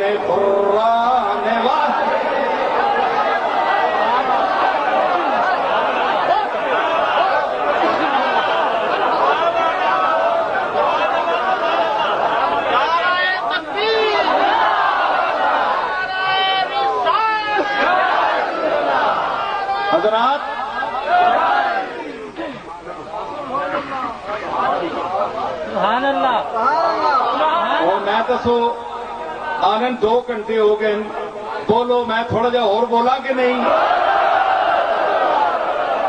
قرآن حضرات سبحان اللہ اور میں دسو آنن 2 گھنٹے ہو گئے بولو میں تھوڑا جا اور بولا کہ نہیں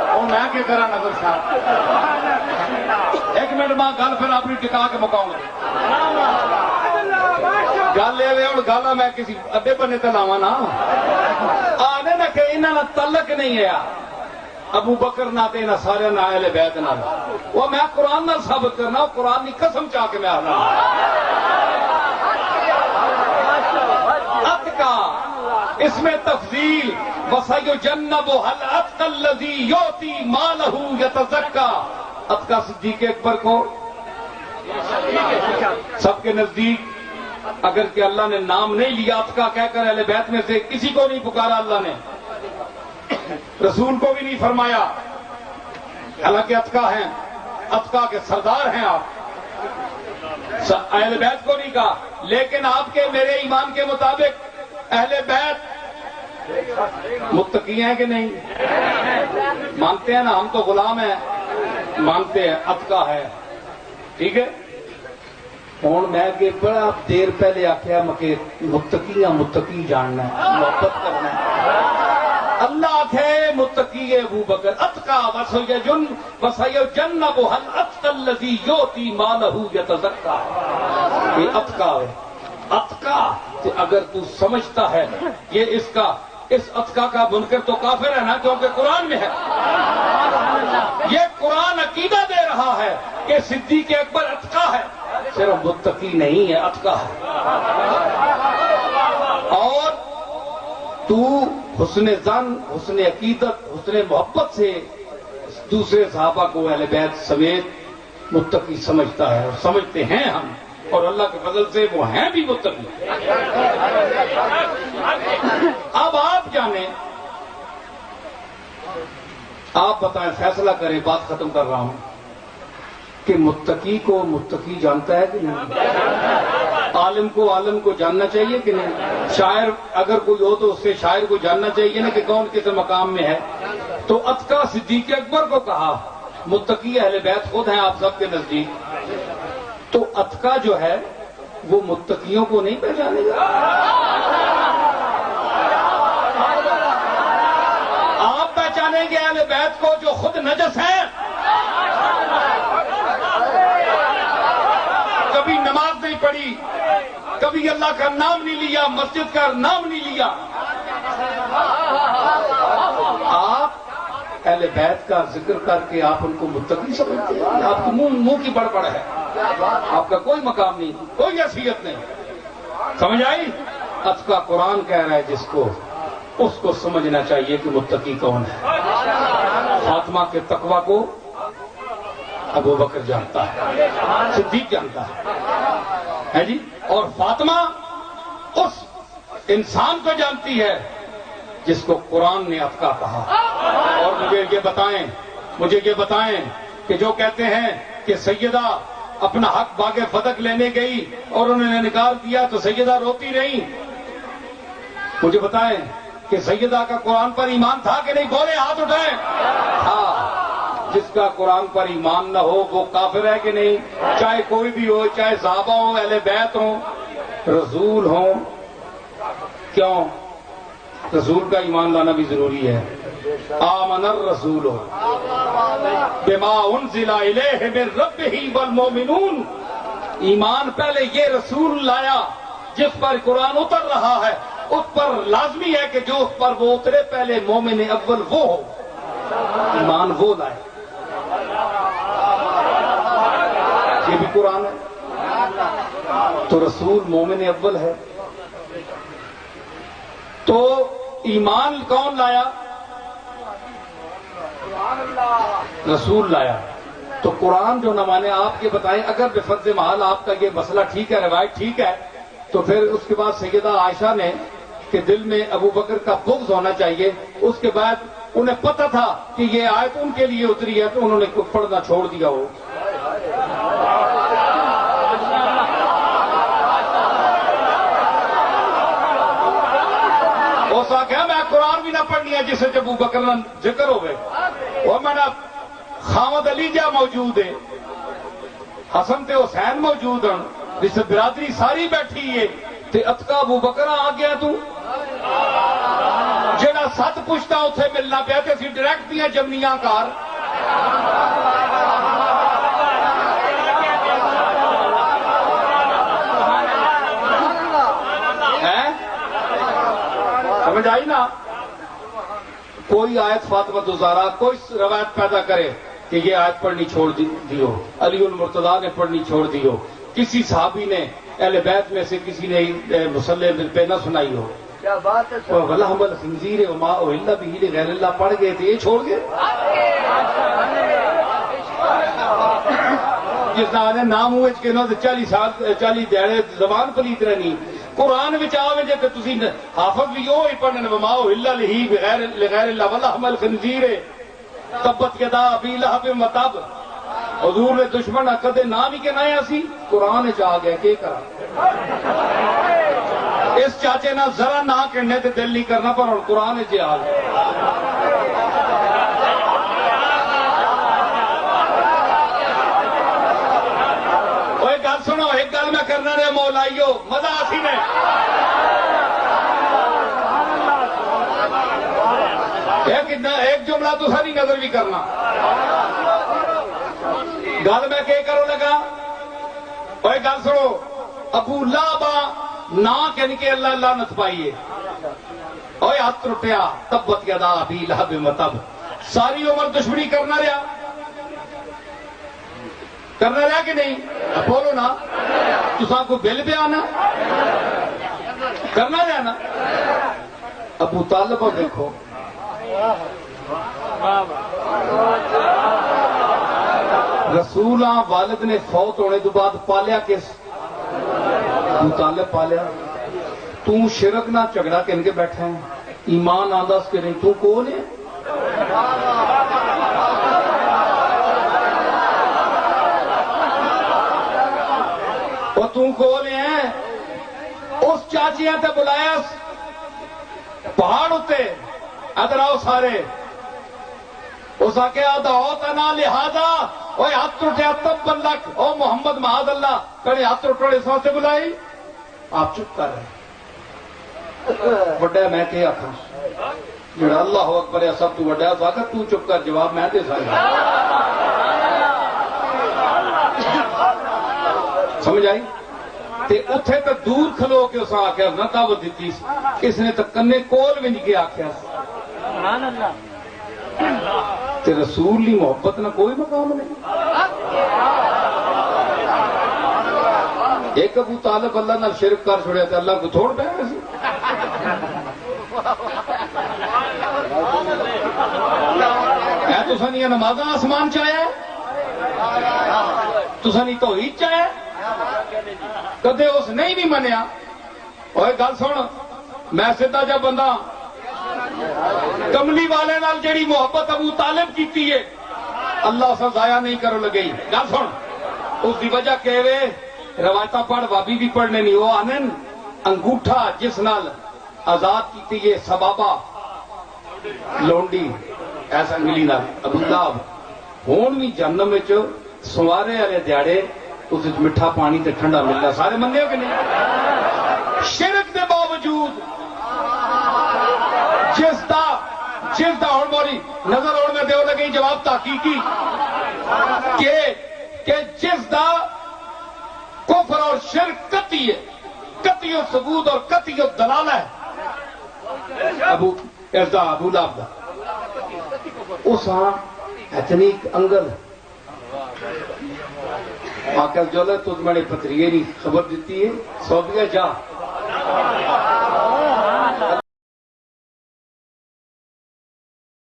اور میں کیا کرا نظر صاحب 1 منٹ ماں گل پھر اپنی ٹکا کے مکاؤں گا گل یہ اور گالا میں کسی اڈے بنے تے لاواں نا آنے نہ کہ انہاں تعلق نہیں ہے ابو بکر نہ تے نہ سارے نہ اہل بیت نہ وہ میں قرآن نہ ثابت کرنا قرآن کی قسم چاہ کے میں آنا اتقا اس میں تفضیل وَسَيُجَنَّبُهَا الْأَتْقَى الَّذِي يُؤْتِي مَالَهُ يَتَزَكَّى اتقا صدیق اکبر کو سب کے نزدیک اگر کہ اللہ نے نام نہیں لیا اتقا کہہ کر اہل بیت میں سے کسی کو نہیں پکارا اللہ نے رسول کو بھی نہیں فرمایا حالانکہ اتقا ہیں اتقا کے سردار ہیں آپ اہل بیت کو نہیں کہا لیکن آپ کے میرے ایمان کے مطابق اہل بیت متقی ہیں کہ نہیں مانتے ہیں نا ہم تو غلام ہیں مانتے ہیں اتقا ہے ٹھیک ہے ہوں میں کہ بڑا دیر پہلے آخیا مکے متقی جاننا ہے محبت کرنا ہے اللہ آخے متقی ابو بکر اتقا وَسَيُجَنَّبُهَا الْأَتْقَى الَّذِي يُؤْتِي مَالَهُ يَتَزَكَّى یہ اتقا ہے اتقا اگر تو سمجھتا ہے یہ اس اتقا کا منکر تو کافر ہے نا کیونکہ قرآن میں ہے یہ قرآن عقیدہ دے رہا ہے کہ صدیق اکبر اتقا ہے صرف متقی نہیں ہے اتقا ہے اور تو حسن ظن حسن عقیدت حسن محبت سے دوسرے صحابہ کو اہل بیت سمیت متقی سمجھتا ہے اور سمجھتے ہیں ہم اور اللہ کے فضل سے وہ ہیں بھی متقی اب آپ جانیں آپ بتائیں فیصلہ کریں بات ختم کر رہا ہوں کہ متقی کو متقی جانتا ہے کہ نہیں عالم کو جاننا چاہیے کہ نہیں شاعر اگر کوئی ہو تو اس سے شاعر کو جاننا چاہیے نا کہ کون کس مقام میں ہے تو اتقا صدیق اکبر کو کہا متقی اہل بیت خود ہیں آپ سب کے نزدیک تو اتقا جو ہے وہ متقیوں کو نہیں پہچانے گا آپ پہچانیں گے اہل بیت کو جو خود نجس ہیں کبھی نماز نہیں پڑھی کبھی اللہ کا نام نہیں لیا مسجد کا نام نہیں لیا آپ اہل بیت کا ذکر کر کے آپ ان کو متقی سمجھتے ہیں آپ کو منہ کی بڑبڑ ہے آپ کا کوئی مقام نہیں کوئی حیثیت نہیں سمجھ آئی اتقا قرآن کہہ رہا ہے جس کو اس کو سمجھنا چاہیے کہ متقی کون ہے فاطمہ کے تقوی کو ابو بکر جانتا ہے صدیق جانتا ہے جی اور فاطمہ اس انسان کو جانتی ہے جس کو قرآن نے اتقا کہا اور مجھے یہ بتائیں کہ جو کہتے ہیں کہ سیدہ اپنا حق باغ فتق لینے گئی اور انہوں نے نکال دیا تو سیدہ روتی رہی مجھے بتائیں کہ سیدہ کا قرآن پر ایمان تھا کہ نہیں بولے ہاتھ اٹھائیں ہاں جس کا قرآن پر ایمان نہ ہو وہ کافر ہے کہ نہیں چاہے کوئی بھی ہو چاہے صحابہ ہوں اہل بیت ہوں رسول ہوں کیوں رسول کا ایمان لانا بھی ضروری ہے آمن الرسول بما انزل الیہ من ربہ والمؤمنون ایمان پہلے یہ رسول لایا جس پر قرآن اتر رہا ہے اس پر لازمی ہے کہ جو اس پر وہ اترے پہلے مومن اول وہ ہو ایمان وہ لائے یہ بھی قرآن ہے تو رسول مومن اول ہے تو ایمان کون لایا رسول لایا تو قرآن جو نہ مانے آپ یہ بتائیں اگر بفرض محال آپ کا یہ مسئلہ ٹھیک ہے روایت ٹھیک ہے تو پھر اس کے بعد سیدہ عائشہ نے کہ دل میں ابو بکر کا بغض ہونا چاہیے، اس کے بعد انہیں پتہ تھا کہ یہ آیت ان کے لیے اتری ہے تو انہوں نے پڑھنا چھوڑ دیا ہو۔ اس آخیا میں قرآن بھی نہ پڑھنی ہے جسے ابو بکر نہ ذکر ہوئے، اور میں نے خامد علی جا موجود ہے، حسن تے حسین موجود ہیں، جس برادری ساری بیٹھی ہے تے اتکا ابو بکر آ گیا تو جڑا سات پشتا اتنے ملنا پیا تے اسی ڈائریکٹ دیا جمنیاں کار سمجھ آئی نا؟ کوئی آیت فاطمہ الزہرا کوئی روایت پیدا کرے کہ یہ آیت پڑھنی چھوڑ دیو، علی المرتضیٰ نے پڑھنی چھوڑ دیو، کسی صحابی نے اہل بیت میں سے کسی نے مصلی پہ نہ سنائی ہو، کیا بات ہے وَلَحْمَ الْخِنْزِيرِ وَمَا أُهِلَّ بِهِ لِغَيْرِ اللَّهِ پڑھ گئے تھے، یہ چھوڑ گئے۔ جس نے نام ہوئے کہ نہ 40 سال 40 دیہڑے زبان پلیت رہنی، قرآن وچ آوے جے تے تسی حافظ بھی وہ ہی پڑھن وَمَا أُهِلَّ بِهِ لِغَيْرِ اللَّهِ وَلَحْمَ الْخِنْزِيرِ تبت یدا ابی لہب وتب۔ حضور نے دشمن کدے نام ہی کہ نہ اسی قرآن وچ آ گیا، کی کرا اس چاچے نہ ذرا نہ کہنے تے دل نہیں کرنا، پر ہن قرآن وچ آ گیا۔ ایک گل سنو، ایک گل میں کرنا رہا مولائیو، مزہ آسی نے ایک جملہ تو ساری نظر بھی کرنا، گل میں کہ کرو لگا، اور گل سنو، ابو لہب نہ کہنے کے اللہ اللہ نت پائیے، اوے ہاتھ ٹوٹیا تبت یدا ابی لہب وتب، ساری عمر دشمنی کرنا رہا کہ نہیں؟ بولو نا، تساں کو بل پہ آنا کرنا رہا نا۔ ابو طالب کو دیکھو، رسول والد نے فوت ہونے تو بعد پالیا کس؟ ابو طالب پالیا۔ تو شرک نہ جھگڑا کن کے بیٹھا ہے، ایمان آندا اس کے نہیں، تو کون ہے؟ اور تو کون ہے؟ اس چاچیاں تے بلایا پہاڑ ہوتے ادھر آؤ سارے، اس آکے دعو تنا لہذا، اوے ہاتھ ٹوٹیا تب بلک، او محمد معاذ اللہ کڑے ہاتھ ٹوٹے اس واسطے بلائی، آپ چپ کر رہے بڑا میں کہ آخا جڑا اللہ اکبر ہے سب تو بڑا ہے، آخر تو چپ کر، جواب میں دے سکتا۔ سمجھ آئی؟ تے اتھے تو دور کھلو کے اس آخیا نہ دعوت دیتی، اس نے تو کنے کول بھی نہیں کے آخیا، سبحان اللہ۔ تے رسول کی محبت نہ کوئی مقام نہیں۔ ایک ابو طالب اللہ نال شرک کر چھوڑیا تے اللہ کو تھوڑ پہ سی، اے تو سنی نمازاں آسمان چاہیا تو سنی توحید چاہیا، کدے اس نہیں بھی منیا۔ اور گل سن، میں سیدھا جا بندہ کملی والے نال جڑی محبت ابو طالب کیتی ہے اللہ سے ضائع نہیں کرو لگئی۔ گل سن، اس دی وجہ کہ روایتاں پڑھ بابی بھی پڑھنے نہیں، وہ آنن انگوٹھا جس نال آزاد کیتی ہے سبابا لونڈی ایسا انگلی نال ابو لہب، ہون بھی جہنم وچ سوارے والے دیہڑے اس میٹھا پانی تے ٹھنڈا ملنا، سارے مننے ہو کہ نہیں؟ شرک دے باوجود جس دا ہون موری نظر ہونے میں دیو لگئی جواب تحقیقی کہ جس دا کفر اور شرک قطعی ہے، قطعی ثبوت اور قطعی دلالہ ہے، ابو لہب دا اس ہاں اتنی انگل آکل جو لے تو میں نے پتریے نہیں خبر دیتی ہے، سو بیا جا